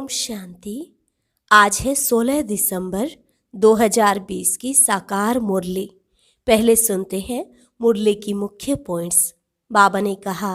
ओम शांति। आज है 16 दिसंबर 2020 की साकार मुरली। पहले सुनते हैं मुरली की मुख्य पॉइंट्स। बाबा ने कहा,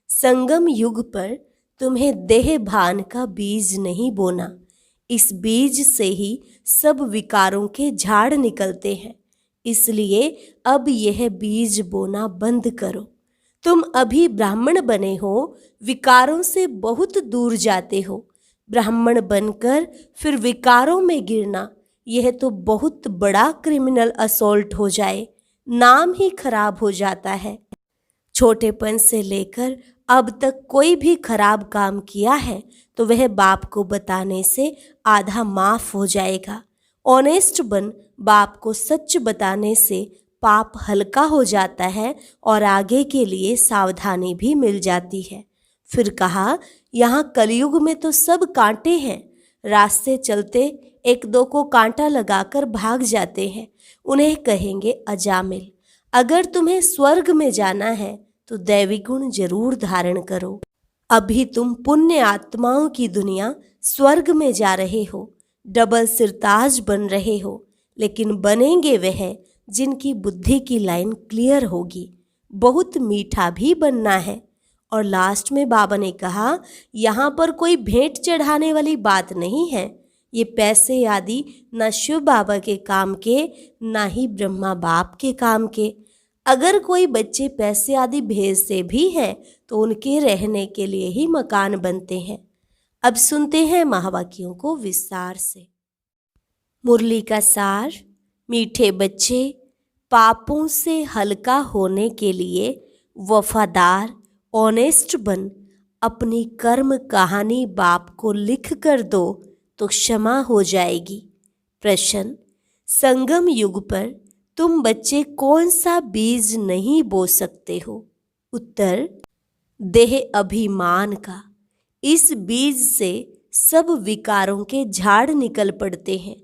संगम युग पर तुम्हें देह भान का बीज नहीं बोना। इस बीज से ही सब विकारों के झाड़ निकलते हैं, इसलिए अब यह बीज बोना बंद करो। तुम अभी ब्राह्मण बने हो, विकारों से बहुत दूर जाते हो। ब्राह्मण बनकर फिर विकारों में गिरना, यह तो बहुत बड़ा क्रिमिनल असॉल्ट हो जाए, नाम ही खराब हो जाता है। छोटेपन से लेकर अब तक कोई भी खराब काम किया है तो वह बाप को बताने से आधा माफ हो जाएगा। ऑनेस्ट बन, बाप को सच बताने से पाप हल्का हो जाता है और आगे के लिए सावधानी भी मिल जाती है। फिर कहा, यहाँ कलयुग में तो सब कांटे हैं। रास्ते चलते एक दो को कांटा लगाकर भाग जाते हैं, उन्हें कहेंगे अजामिल। अगर तुम्हें स्वर्ग में जाना है तो दैवी गुण जरूर धारण करो। अभी तुम पुण्य आत्माओं की दुनिया स्वर्ग में जा रहे हो, डबल सिरताज बन रहे हो, लेकिन बनेंगे वह जिनकी बुद्धि की लाइन क्लियर होगी। बहुत मीठा भी बनना है। और लास्ट में बाबा ने कहा, यहाँ पर कोई भेंट चढ़ाने वाली बात नहीं है। ये पैसे आदि न शिव बाबा के काम के, ना ही ब्रह्मा बाप के काम के। अगर कोई बच्चे पैसे आदि भेजते भी हैं तो उनके रहने के लिए ही मकान बनते हैं। अब सुनते हैं महावाक्यों को विस्तार से। मुरली का सार। मीठे बच्चे, पापों से हल्का होने के लिए वफादार ऑनेस्ट बन अपनी कर्म कहानी बाप को लिख कर दो तो क्षमा हो जाएगी। प्रश्न, संगम युग पर तुम बच्चे कौन सा बीज नहीं बो सकते हो? उत्तर, देह अभिमान का। इस बीज से सब विकारों के झाड़ निकल पड़ते हैं।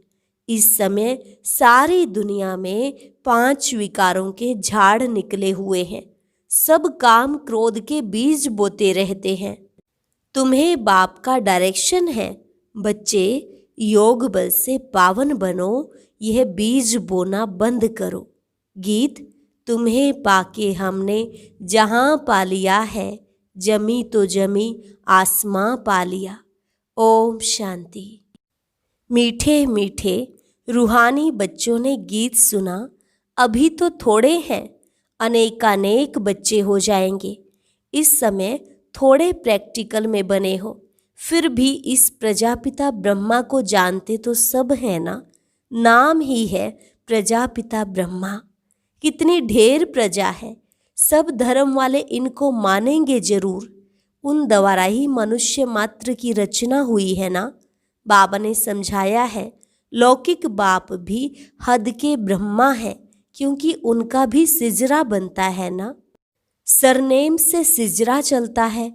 इस समय सारी दुनिया में 5 विकारों के झाड़ निकले हुए हैं। सब काम क्रोध के बीज बोते रहते हैं। तुम्हें बाप का डायरेक्शन है, बच्चे योग बल से पावन बनो, यह बीज बोना बंद करो। गीत, तुम्हें पाके हमने जहां पा लिया है, जमी तो जमी आसमां पा लिया। ओम शांति। मीठे मीठे रूहानी बच्चों ने गीत सुना। अभी तो थोड़े हैं, अनेकानेक बच्चे हो जाएंगे। इस समय थोड़े प्रैक्टिकल में बने हो, फिर भी इस प्रजापिता ब्रह्मा को जानते तो सब है ना। नाम ही है प्रजापिता ब्रह्मा। कितनी ढेर प्रजा है, सब धर्म वाले इनको मानेंगे जरूर। उन द्वारा ही मनुष्य मात्र की रचना हुई है ना। बाबा ने समझाया है, लौकिक बाप भी हद के ब्रह्मा है, क्योंकि उनका भी सिजरा बनता है ना। सरनेम से सिजरा चलता है,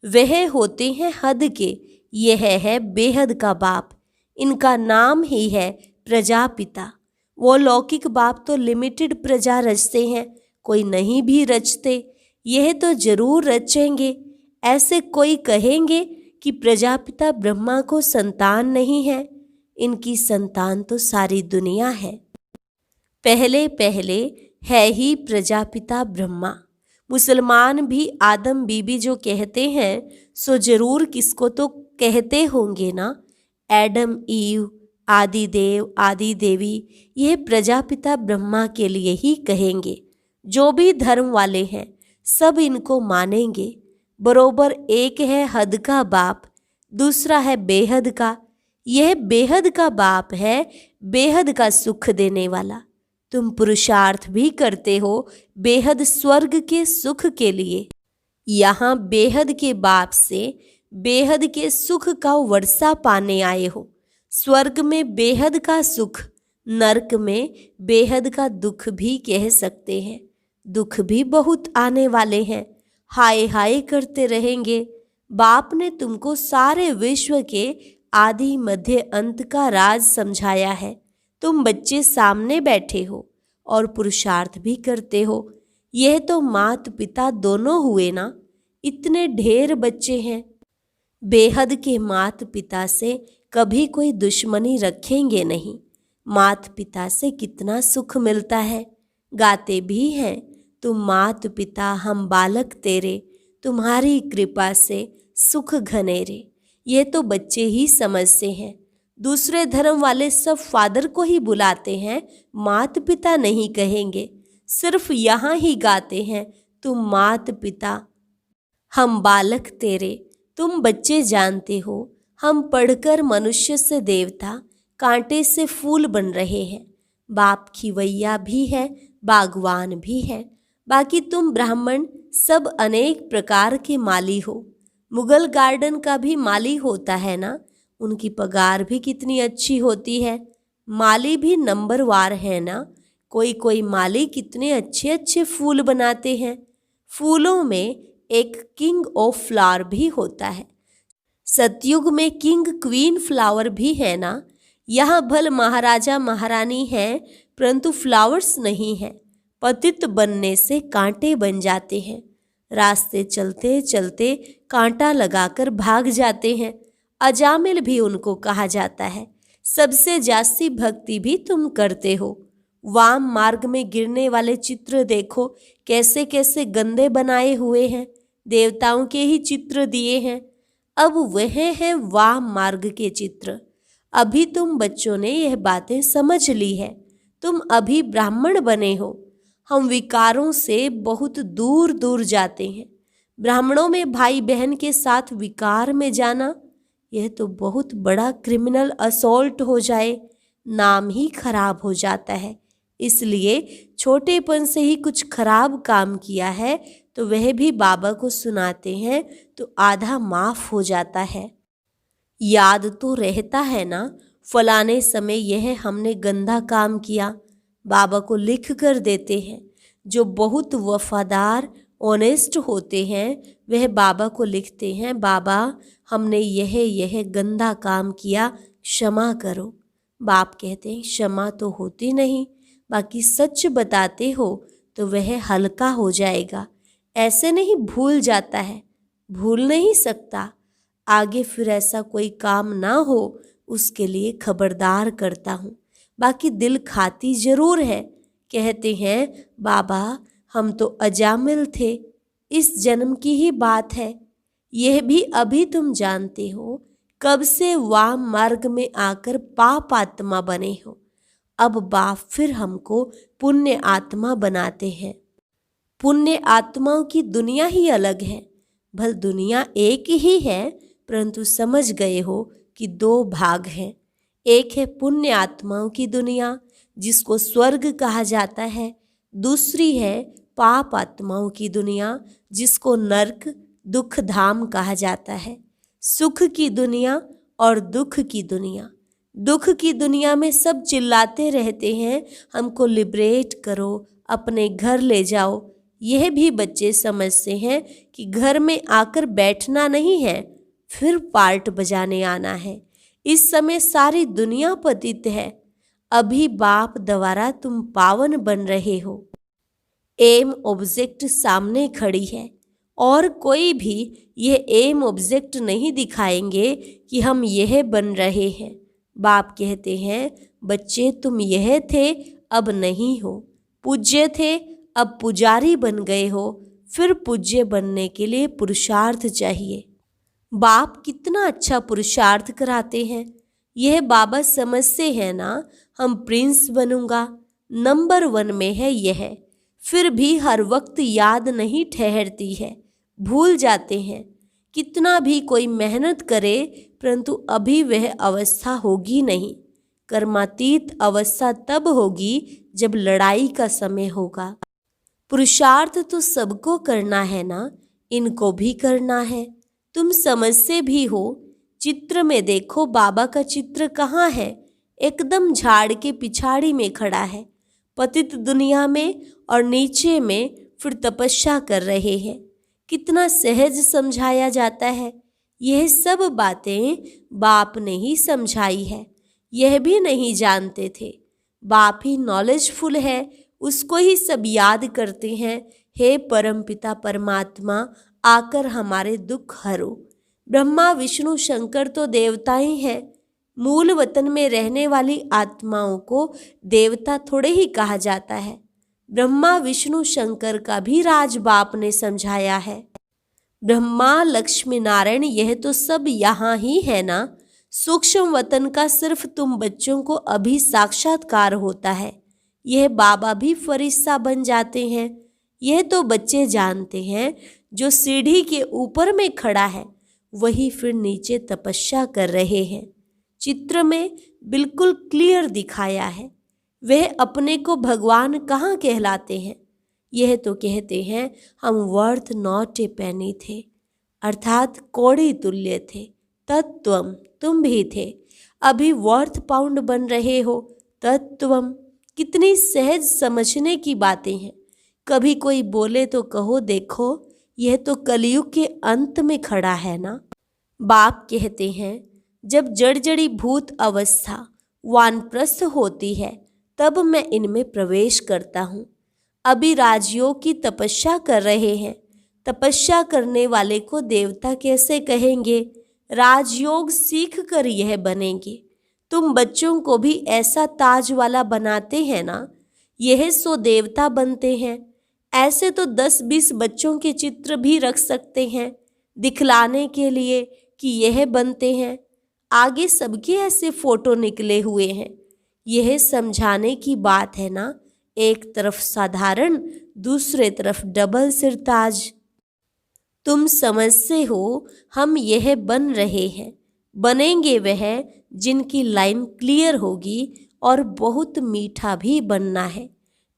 वह होते हैं हद के। यह है बेहद का बाप, इनका नाम ही है प्रजापिता। वो लौकिक बाप तो लिमिटेड प्रजा रचते हैं, कोई नहीं भी रचते। यह तो जरूर रचेंगे। ऐसे कोई कहेंगे कि प्रजापिता ब्रह्मा को संतान नहीं है। इनकी संतान तो सारी दुनिया है। पहले पहले है ही प्रजापिता ब्रह्मा। मुसलमान भी आदम बीबी जो कहते हैं सो जरूर किसको तो कहते होंगे ना। एडम ईव, आदि देव, आदि देवी, यह प्रजापिता ब्रह्मा के लिए ही कहेंगे। जो भी धर्म वाले हैं सब इनको मानेंगे। बरोबर एक है हद का बाप, दूसरा है बेहद का। यह बेहद का बाप है, बेहद का सुख देने वाला। तुम पुरुषार्थ भी करते हो बेहद स्वर्ग के सुख के लिए। यहाँ बेहद के बाप से बेहद के सुख का वर्षा पाने आए हो। स्वर्ग में बेहद का सुख, नरक में बेहद का दुख भी कह सकते हैं। दुख भी बहुत आने वाले हैं, हाय हाय करते रहेंगे। बाप ने तुमको सारे विश्व के आदि मध्य अंत का राज समझाया है। तुम बच्चे सामने बैठे हो और पुरुषार्थ भी करते हो। यह तो मात पिता दोनों हुए ना। इतने ढेर बच्चे हैं। बेहद के माता पिता से कभी कोई दुश्मनी रखेंगे नहीं। माता पिता से कितना सुख मिलता है। गाते भी हैं, तुम माता पिता हम बालक तेरे, तुम्हारी कृपा से सुख घनेरे। ये तो बच्चे ही समझते हैं। दूसरे धर्म वाले सब फादर को ही बुलाते हैं, माता पिता नहीं कहेंगे। सिर्फ यहाँ ही गाते हैं, तुम माता पिता हम बालक तेरे। तुम बच्चे जानते हो, हम पढ़कर मनुष्य से देवता, कांटे से फूल बन रहे हैं। बाप खिवैया भी है, बागवान भी है। बाकी तुम ब्राह्मण सब अनेक प्रकार के माली हो। मुगल गार्डन का भी माली होता है ना, उनकी पगार भी कितनी अच्छी होती है। माली भी नंबरवार है ना। कोई कोई माली कितने अच्छे अच्छे फूल बनाते हैं। फूलों में एक किंग ऑफ फ्लावर भी होता है। सतयुग में किंग क्वीन फ्लावर भी है ना। यह भल महाराजा महारानी हैं, परंतु फ्लावर्स नहीं है। पतित बनने से कांटे बन जाते हैं। रास्ते चलते चलते कांटा लगाकर भाग जाते हैं। अजामिल भी उनको कहा जाता है। सबसे जास्ती भक्ति भी तुम करते हो। वाम मार्ग में गिरने वाले चित्र देखो, कैसे कैसे गंदे बनाए हुए हैं। देवताओं के ही चित्र दिए हैं। अब वह हैं वाम मार्ग के चित्र। अभी तुम बच्चों ने यह बातें समझ ली है। तुम अभी ब्राह्मण बने हो। हम विकारों से बहुत दूर दूर जाते हैं। ब्राह्मणों में भाई बहन के साथ विकार में जाना, यह तो बहुत बड़ा क्रिमिनल असॉल्ट हो जाए, नाम ही खराब हो जाता है। इसलिए छोटेपन से ही कुछ खराब काम किया है तो वह भी बाबा को सुनाते हैं तो आधा माफ हो जाता है। याद तो रहता है ना, फलाने समय यह हमने गंदा काम किया। बाबा को लिख कर देते हैं। जो बहुत वफादार ऑनेस्ट होते हैं वह बाबा को लिखते हैं, बाबा हमने यह गंदा काम किया, क्षमा करो। बाप कहते हैं क्षमा तो होती नहीं, बाकी सच बताते हो तो वह हल्का हो जाएगा। ऐसे नहीं भूल जाता है, भूल नहीं सकता। आगे फिर ऐसा कोई काम ना हो उसके लिए खबरदार करता हूँ। बाकी दिल खाती जरूर है। कहते हैं बाबा हम तो अजामिल थे, इस जन्म की ही बात है। यह भी अभी तुम जानते हो, कब से वाम मार्ग में आकर पाप आत्मा बने हो। अब बाप फिर हमको पुण्य आत्मा बनाते हैं। पुण्य आत्माओं की दुनिया ही अलग है। भल दुनिया एक ही है, परंतु समझ गए हो कि दो भाग हैं। एक है पुण्य आत्माओं की दुनिया जिसको स्वर्ग कहा जाता है। दूसरी है पाप आत्माओं की दुनिया जिसको नरक दुख धाम कहा जाता है। सुख की दुनिया और दुख की दुनिया। दुख की दुनिया में सब चिल्लाते रहते हैं हमको लिबरेट करो, अपने घर ले जाओ। यह भी बच्चे समझते हैं कि घर में आकर बैठना नहीं है, फिर पार्ट बजाने आना है। इस समय सारी दुनिया पतित है। अभी बाप द्वारा तुम पावन बन रहे हो। एम ऑब्जेक्ट सामने खड़ी है और कोई भी यह एम ऑब्जेक्ट नहीं दिखाएंगे कि हम यह बन रहे हैं। बाप कहते हैं बच्चे तुम यह थे अब नहीं हो, पूज्य थे अब पुजारी बन गए हो। फिर पूज्य बनने के लिए पुरुषार्थ चाहिए। बाप कितना अच्छा पुरुषार्थ कराते हैं। यह बाबा समझते हैं ना, हम प्रिंस बनूंगा, नंबर 1 में है यह। फिर भी हर वक्त याद नहीं ठहरती है, भूल जाते हैं। कितना भी कोई मेहनत करे परंतु अभी वह अवस्था होगी नहीं। कर्मातीत अवस्था तब होगी जब लड़ाई का समय होगा। पुरुषार्थ तो सबको करना है ना, इनको भी करना है। तुम समझते भी हो। चित्र में देखो बाबा का चित्र कहाँ है, एकदम झाड़ के पिछाड़ी में खड़ा है। पतित दुनिया में और नीचे में फिर तपस्या कर रहे हैं। कितना सहज समझाया जाता है। यह सब बातें बाप ने ही समझाई है, यह भी नहीं जानते थे। बाप ही नॉलेजफुल है, उसको ही सब याद करते हैं। हे परमपिता परमात्मा आकर हमारे दुख हरो। ब्रह्मा विष्णु शंकर तो देवता ही हैं। मूल वतन में रहने वाली आत्माओं को देवता थोड़े ही कहा जाता है। ब्रह्मा विष्णु शंकर का भी राज बाप ने समझाया है। ब्रह्मा लक्ष्मी नारायण यह तो सब यहाँ ही है ना। सूक्ष्म वतन का सिर्फ तुम बच्चों को अभी साक्षात्कार होता है। यह बाबा भी फरिश्ता बन जाते हैं। यह तो बच्चे जानते हैं। जो सीढ़ी के ऊपर में खड़ा है वही फिर नीचे तपस्या कर रहे हैं। चित्र में बिल्कुल क्लियर दिखाया है। वह अपने को भगवान कहाँ कहलाते हैं। यह तो कहते हैं हम वर्थ नॉट ए पेनी थे, अर्थात कौड़ी तुल्य थे। तत्वम तुम भी थे, अभी वर्थ पाउंड बन रहे हो। तत्वम कितनी सहज समझने की बातें हैं। कभी कोई बोले तो कहो देखो यह तो कलयुग के अंत में खड़ा है ना। बाप कहते हैं जब जड़ी भूत अवस्था वानप्रस्थ होती है तब मैं इनमें प्रवेश करता हूँ। अभी राजयोग की तपस्या कर रहे हैं। तपस्या करने वाले को देवता कैसे कहेंगे। राजयोग सीख कर यह बनेंगे। तुम बच्चों को भी ऐसा ताज वाला बनाते हैं ना, यह सो देवता बनते हैं। ऐसे तो 10-20 बच्चों के चित्र भी रख सकते हैं दिखलाने के लिए कि यह बनते हैं। आगे सबके ऐसे फोटो निकले हुए हैं। यह समझाने की बात है ना। एक तरफ साधारण, दूसरे तरफ डबल सिरताज। तुम समझते हो हम यह बन रहे हैं। बनेंगे वह जिनकी लाइन क्लियर होगी और बहुत मीठा भी बनना है।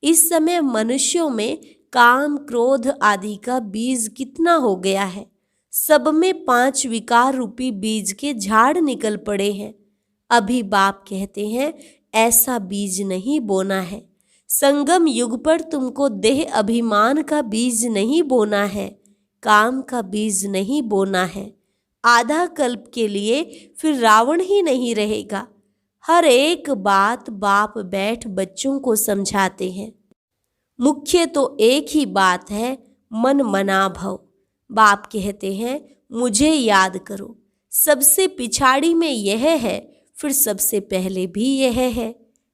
इस समय मनुष्यों में काम क्रोध आदि का बीज कितना हो गया है। सब में 5 विकार रूपी बीज के झाड़ निकल पड़े हैं। अभी बाप कहते हैं ऐसा बीज नहीं बोना है। संगम युग पर तुमको देह अभिमान का बीज नहीं बोना है, काम का बीज नहीं बोना है। आधा कल्प के लिए फिर रावण ही नहीं रहेगा। हर एक बात बाप बैठ बच्चों को समझाते हैं। मुख्य तो एक ही बात है, मन मना भव। बाप कहते हैं मुझे याद करो। सबसे पिछाड़ी में यह है, फिर सबसे पहले भी यह है।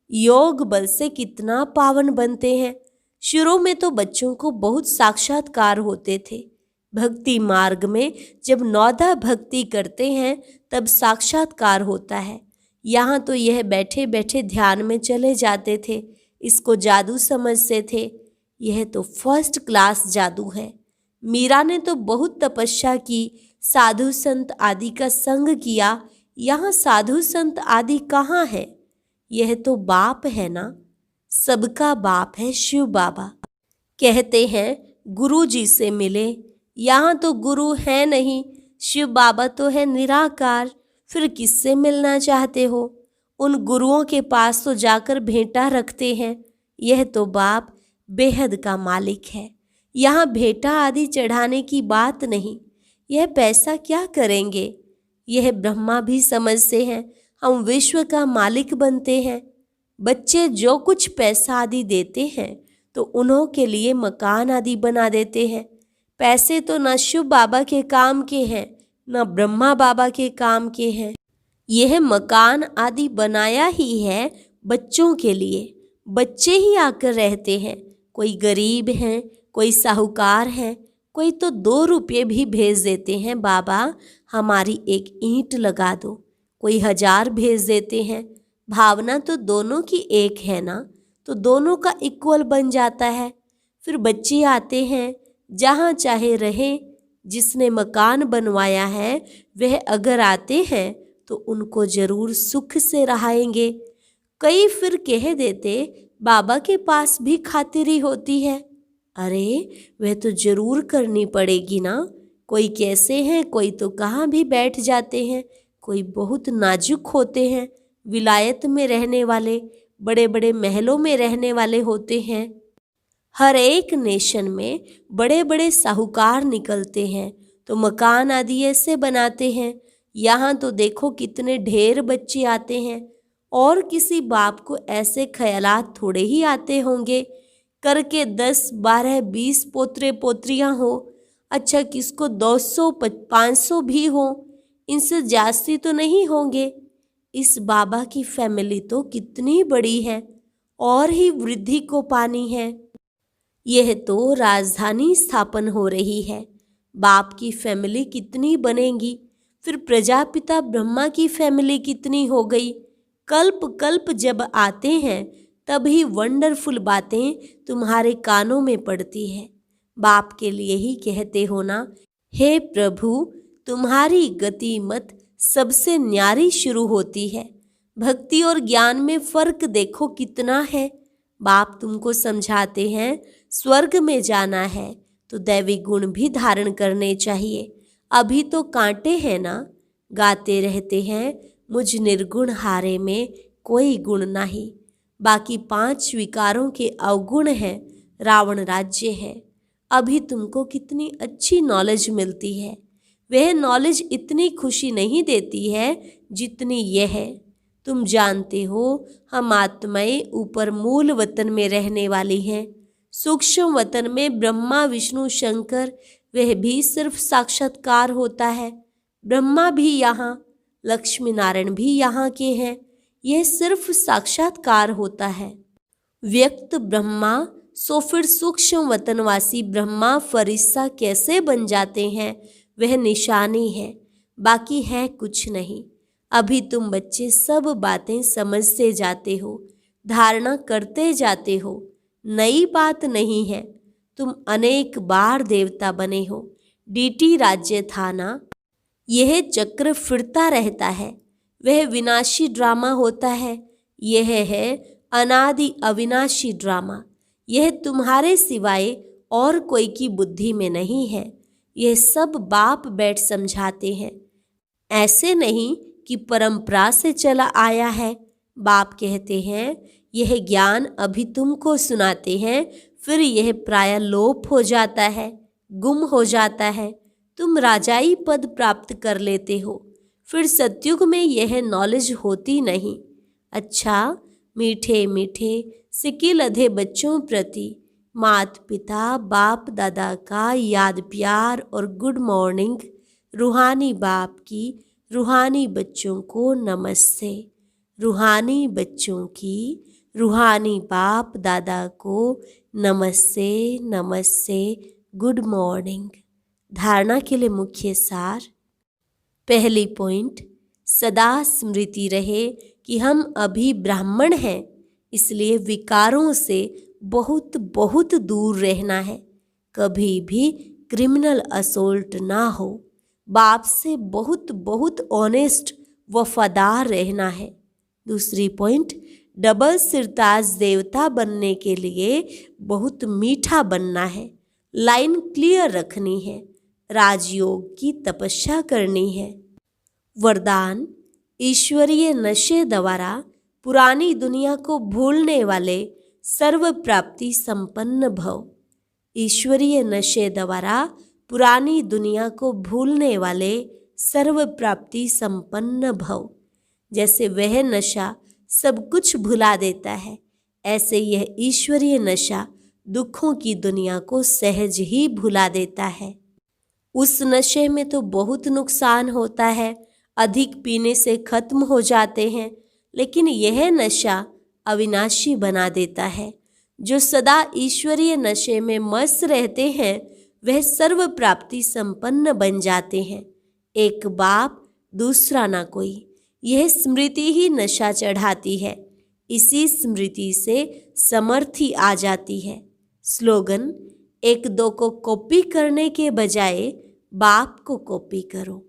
योग बल से कितना पावन बनते हैं। शुरू में तो बच्चों को बहुत साक्षात्कार होते थे। भक्ति मार्ग में जब 9 भक्ति करते हैं तब साक्षात्कार होता है। यहाँ तो यह बैठे बैठे ध्यान में चले जाते थे। इसको जादू समझते थे। यह तो फर्स्ट क्लास जादू है। मीरा ने तो बहुत तपस्या की, साधु संत आदि का संग किया। यहाँ साधु संत आदि कहाँ है। यह तो बाप है ना। सबका बाप है शिव बाबा। कहते हैं गुरु जी से मिले। यहाँ तो गुरु है नहीं, शिव बाबा तो है निराकार। फिर किससे मिलना चाहते हो। उन गुरुओं के पास तो जाकर भेंटा रखते हैं। यह तो बाप बेहद का मालिक है। यहाँ भेंटा आदि चढ़ाने की बात नहीं। यह पैसा क्या करेंगे। यह ब्रह्मा भी समझते हैं हम विश्व का मालिक बनते हैं। बच्चे जो कुछ पैसा आदि देते हैं तो उन्हों के लिए मकान आदि बना देते हैं। पैसे तो न शिव बाबा के काम के हैं न ब्रह्मा बाबा के काम के हैं। यह मकान आदि बनाया ही है बच्चों के लिए। बच्चे ही आकर रहते हैं। कोई गरीब हैं, कोई साहूकार हैं, कोई तो 2 रुपये भी भेज देते हैं, बाबा हमारी एक ईंट लगा दो। कोई 1000 भेज देते हैं। भावना तो दोनों की एक है ना, तो दोनों का इक्वल बन जाता है। फिर बच्चे आते हैं, जहाँ चाहे रहें। जिसने मकान बनवाया है वह अगर आते हैं तो उनको जरूर सुख से रहाएंगे। कई फिर कह देते बाबा के पास भी खातिरी होती है। अरे वह तो जरूर करनी पड़ेगी ना। कोई कैसे हैं, कोई तो कहाँ भी बैठ जाते हैं, कोई बहुत नाजुक होते हैं, विलायत में रहने वाले, बड़े बड़े महलों में रहने वाले होते हैं। हर एक नेशन में बड़े बड़े साहूकार निकलते हैं तो मकान आदि ऐसे बनाते हैं। यहाँ तो देखो कितने ढेर बच्चे आते हैं। और किसी बाप को ऐसे ख्यालात थोड़े ही आते होंगे करके 10, 12, 20 पोतरे पोतरियाँ हो। अच्छा किसको 200, 500 भी हो, इनसे जास्ती तो नहीं होंगे। इस बाबा की फैमिली तो कितनी बड़ी है और ही वृद्धि को पानी है। यह तो राजधानी स्थापन हो रही है। बाप की फैमिली कितनी बनेगी, फिर प्रजापिता ब्रह्मा की फैमिली कितनी हो गई। कल्प कल्प जब आते हैं तभी वंडरफुल बातें तुम्हारे कानों में पड़ती है। बाप के लिए ही कहते हो ना, हे प्रभु तुम्हारी गति मत सबसे न्यारी शुरू होती है। भक्ति और ज्ञान में फर्क देखो कितना है। बाप तुमको समझाते हैं स्वर्ग में जाना है तो दैवी गुण भी धारण करने चाहिए। अभी तो कांटे हैं ना, गाते रहते हैं मुझ निर्गुण हारे में कोई गुण नहीं। बाकी 5 विकारों के अवगुण हैं, रावण राज्य है। अभी तुमको कितनी अच्छी नॉलेज मिलती है। वह नॉलेज इतनी खुशी नहीं देती है जितनी यह है। तुम जानते हो हम आत्माएं ऊपर मूल वतन में रहने वाली हैं। सूक्ष्म वतन में ब्रह्मा विष्णु शंकर वह भी सिर्फ साक्षात्कार होता है। ब्रह्मा भी यहाँ, लक्ष्मी नारायण भी यहाँ के हैं। यह सिर्फ साक्षात्कार होता है। व्यक्त ब्रह्मा सो फिर सूक्ष्म वतनवासी ब्रह्मा फरिश्ता कैसे बन जाते हैं, वह निशानी है, बाकी है कुछ नहीं। अभी तुम बच्चे सब बातें समझते जाते हो, धारणा करते जाते हो। नई बात नहीं है। तुम अनेक बार देवता बने हो। डीटी राज्य था ना, यह चक्र फिरता रहता है। वह विनाशी ड्रामा होता है। यह है अनादि अविनाशी ड्रामा। यह तुम्हारे सिवाय और कोई की बुद्धि में नहीं है। यह सब बाप बैठ समझाते हैं। ऐसे नहीं कि परंपरा से चला आया है। बाप कहते हैं यह ज्ञान अभी तुमको सुनाते हैं, फिर यह प्राय लोप हो जाता है, गुम हो जाता है। तुम राजाई पद प्राप्त कर लेते हो, फिर सतयुग में यह नॉलेज होती नहीं। अच्छा, मीठे मीठे सिक्के लधे बच्चों प्रति माता पिता बाप दादा का याद प्यार और गुड मॉर्निंग। रूहानी बाप की रूहानी बच्चों को नमस्ते। रूहानी बच्चों की रूहानी बाप दादा को नमस्ते नमस्ते, गुड मॉर्निंग। धारणा के लिए मुख्य सार। पहली पॉइंट, सदा स्मृति रहे कि हम अभी ब्राह्मण हैं, इसलिए विकारों से बहुत बहुत दूर रहना है। कभी भी क्रिमिनल असोल्ट ना हो। बाप से बहुत बहुत ऑनेस्ट वफादार रहना है। दूसरी पॉइंट, डबल सिरताज देवता बनने के लिए बहुत मीठा बनना है। लाइन क्लियर रखनी है। राजयोग की तपस्या करनी है। वरदान, ईश्वरीय नशे द्वारा पुरानी दुनिया को भूलने वाले सर्व प्राप्ति संपन्न भव। ईश्वरीय नशे द्वारा पुरानी दुनिया को भूलने वाले सर्व प्राप्ति संपन्न भव। जैसे वह नशा सब कुछ भुला देता है, ऐसे यह ईश्वरीय नशा दुखों की दुनिया को सहज ही भुला देता है। उस नशे में तो बहुत नुकसान होता है, अधिक पीने से खत्म हो जाते हैं, लेकिन यह नशा अविनाशी बना देता है। जो सदा ईश्वरीय नशे में मस्त रहते हैं वह सर्व प्राप्ति संपन्न बन जाते हैं। एक बाप दूसरा ना कोई, यह स्मृति ही नशा चढ़ाती है। इसी स्मृति से समर्थी आ जाती है। स्लोगन, एक दो को कॉपी करने के बजाय बाप को कॉपी करो।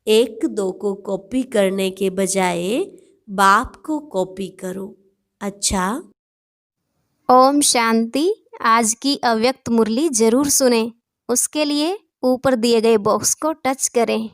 एक दो को कॉपी करने के बजाय बाप को कॉपी करो। अच्छा, ओम शांति। आज की अव्यक्त मुरली जरूर सुने। उसके लिए ऊपर दिए गए बॉक्स को टच करें।